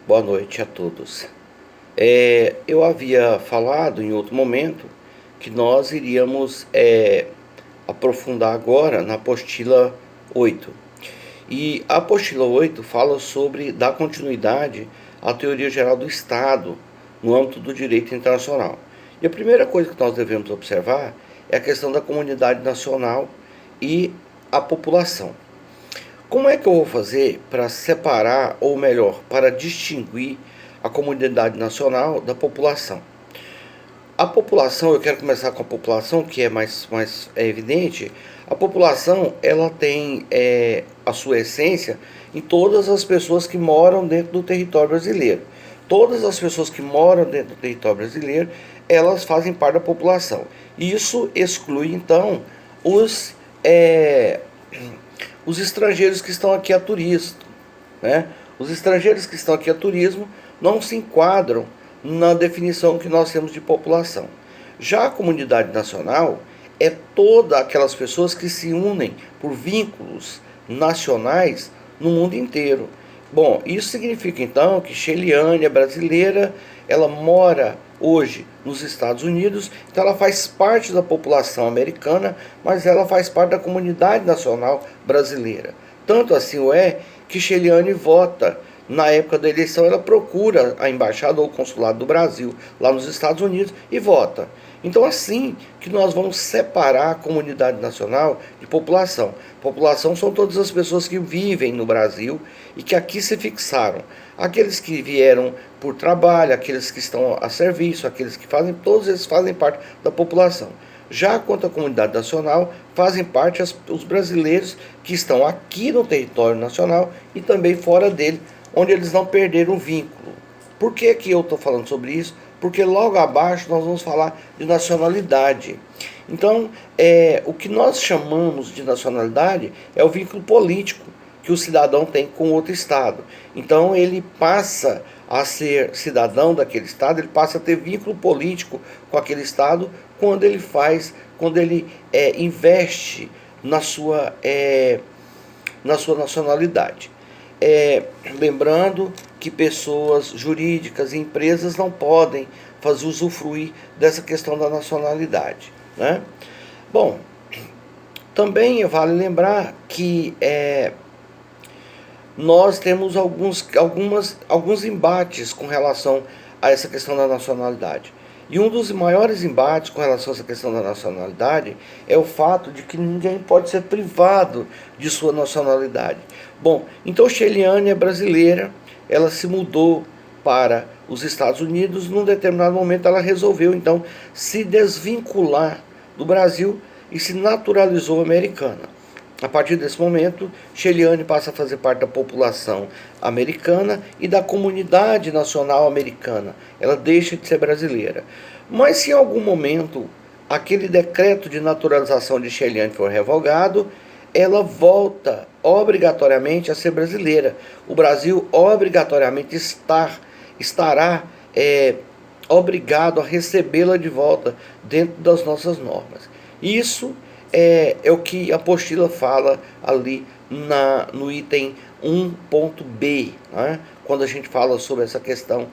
Boa noite a todos. Eu havia falado em outro momento que nós iríamos aprofundar agora na apostila 8. E a apostila 8 fala sobre dar continuidade à teoria geral do Estado no âmbito do direito internacional. E a primeira coisa que nós devemos observar é a questão da comunidade nacional e a população. Como é que eu vou fazer para separar, ou melhor, para distinguir a comunidade nacional da população? A população, eu quero começar com a população, que é mais evidente. A população, ela tem a sua essência em todas as pessoas que moram dentro do território brasileiro. Todas as pessoas que moram dentro do território brasileiro, elas fazem parte da população. Isso exclui, então, os, é, os estrangeiros que estão aqui a turismo, né? Os estrangeiros que estão aqui a turismo não se enquadram na definição que nós temos de população. Já a comunidade nacional é todas aquelas pessoas que se unem por vínculos nacionais no mundo inteiro. Bom, isso significa então que Sheliane é brasileira, ela mora hoje nos Estados Unidos, então ela faz parte da população americana, mas ela faz parte da comunidade nacional brasileira. Tanto assim é que Sheliane vota. Na época da eleição, ela procura a embaixada ou o consulado do Brasil lá nos Estados Unidos e vota. Então, assim que nós vamos separar a comunidade nacional de população. População são todas as pessoas que vivem no Brasil e que aqui se fixaram. Aqueles que vieram por trabalho, aqueles que estão a serviço, aqueles que fazem, todos eles fazem parte da população. Já quanto à comunidade nacional, fazem parte os brasileiros que estão aqui no território nacional e também fora dele, onde eles não perderam o vínculo. Por que que eu estou falando sobre isso? Porque logo abaixo nós vamos falar de nacionalidade. Então, o que nós chamamos de nacionalidade é o vínculo político que o cidadão tem com outro Estado. Então, ele passa a ser cidadão daquele Estado, ele passa a ter vínculo político com aquele Estado quando ele investe na sua nacionalidade. Lembrando que pessoas jurídicas e empresas não podem fazer usufruir dessa questão da nacionalidade, né? Bom, também vale lembrar que nós temos alguns embates com relação a essa questão da nacionalidade. E um dos maiores embates com relação a essa questão da nacionalidade é o fato de que ninguém pode ser privado de sua nacionalidade. Bom, então Sheliane é brasileira, ela se mudou para os Estados Unidos, num determinado momento ela resolveu então se desvincular do Brasil e se naturalizou americana. A partir desse momento, Sheliane passa a fazer parte da população americana e da comunidade nacional americana. Ela deixa de ser brasileira. Mas se em algum momento aquele decreto de naturalização de Sheliane for revogado, ela volta obrigatoriamente a ser brasileira. O Brasil obrigatoriamente estará obrigado a recebê-la de volta dentro das nossas normas. Isso é o que a apostila fala ali no item 1.b, né? Quando a gente fala sobre essa questão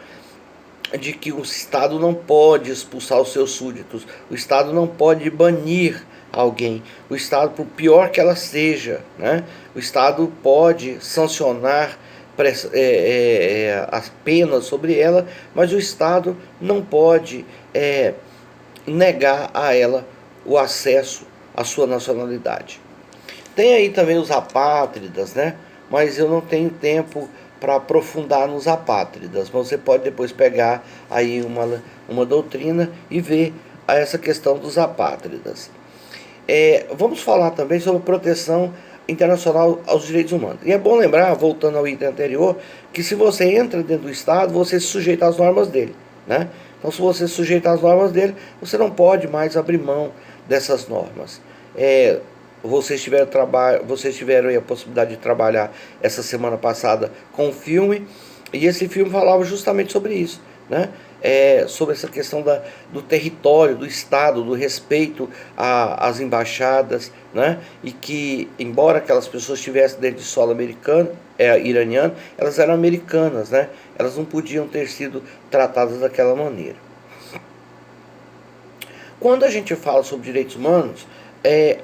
de que o Estado não pode expulsar os seus súditos, o Estado não pode banir alguém, o Estado, por pior que ela seja, né? O Estado pode sancionar as penas sobre ela, mas o Estado não pode negar a ela o acesso à sua nacionalidade. Tem aí também os apátridas, né? Mas eu não tenho tempo para aprofundar nos apátridas. Você pode depois pegar aí uma doutrina e ver essa questão dos apátridas. Vamos falar também sobre proteção internacional aos direitos humanos. E é bom lembrar, voltando ao item anterior, que se você entra dentro do Estado, você se sujeita às normas dele, né? Então, se você se sujeita às normas dele, você não pode mais abrir mão dessas normas. Vocês tiveram aí a possibilidade de trabalhar essa semana passada com um filme, e esse filme falava justamente sobre isso, né? Sobre essa questão do território, do Estado, do respeito às embaixadas, né? E que, embora aquelas pessoas estivessem dentro de solo americano, iraniano, elas eram americanas, né? Elas não podiam ter sido tratadas daquela maneira. Quando a gente fala sobre direitos humanos,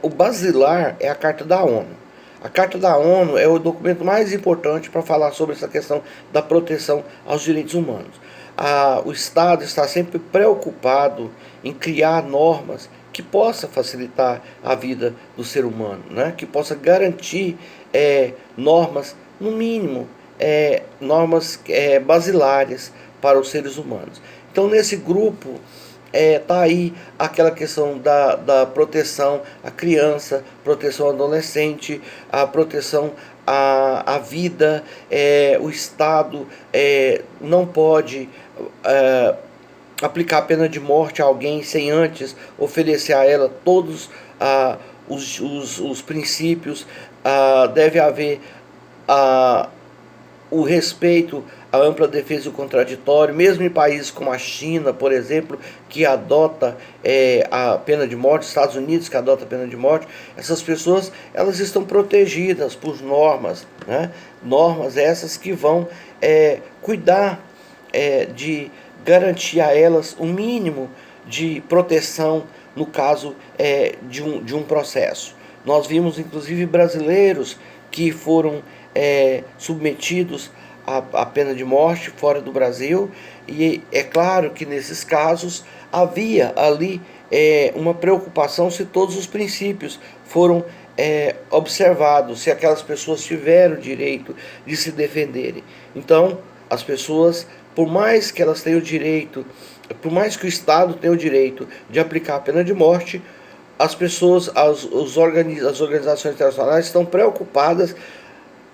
o basilar é a Carta da ONU. A Carta da ONU é o documento mais importante para falar sobre essa questão da proteção aos direitos humanos. O Estado está sempre preocupado em criar normas que possa facilitar a vida do ser humano, né? Que possa garantir normas, no mínimo, normas basilares para os seres humanos. Então, nesse grupo, tá aí aquela questão da proteção à criança, proteção ao adolescente, a proteção à vida. O Estado não pode aplicar a pena de morte a alguém sem antes oferecer a ela todos os princípios. Deve haver o respeito à ampla defesa e o contraditório, mesmo em países como a China, por exemplo, que adota a pena de morte, Estados Unidos que adota a pena de morte. Essas pessoas, elas estão protegidas por normas, né? Normas essas que vão cuidar de garantir a elas o mínimo de proteção no caso de um processo. Nós vimos inclusive brasileiros que foram submetidos à pena de morte fora do Brasil, e é claro que nesses casos havia ali uma preocupação se todos os princípios foram observados, se aquelas pessoas tiveram o direito de se defenderem. Então, as pessoas, por mais que elas tenham o direito, por mais que o Estado tenha o direito de aplicar a pena de morte, as pessoas, as organizações internacionais estão preocupadas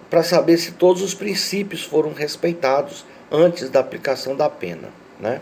para saber se todos os princípios foram respeitados antes da aplicação da pena, né?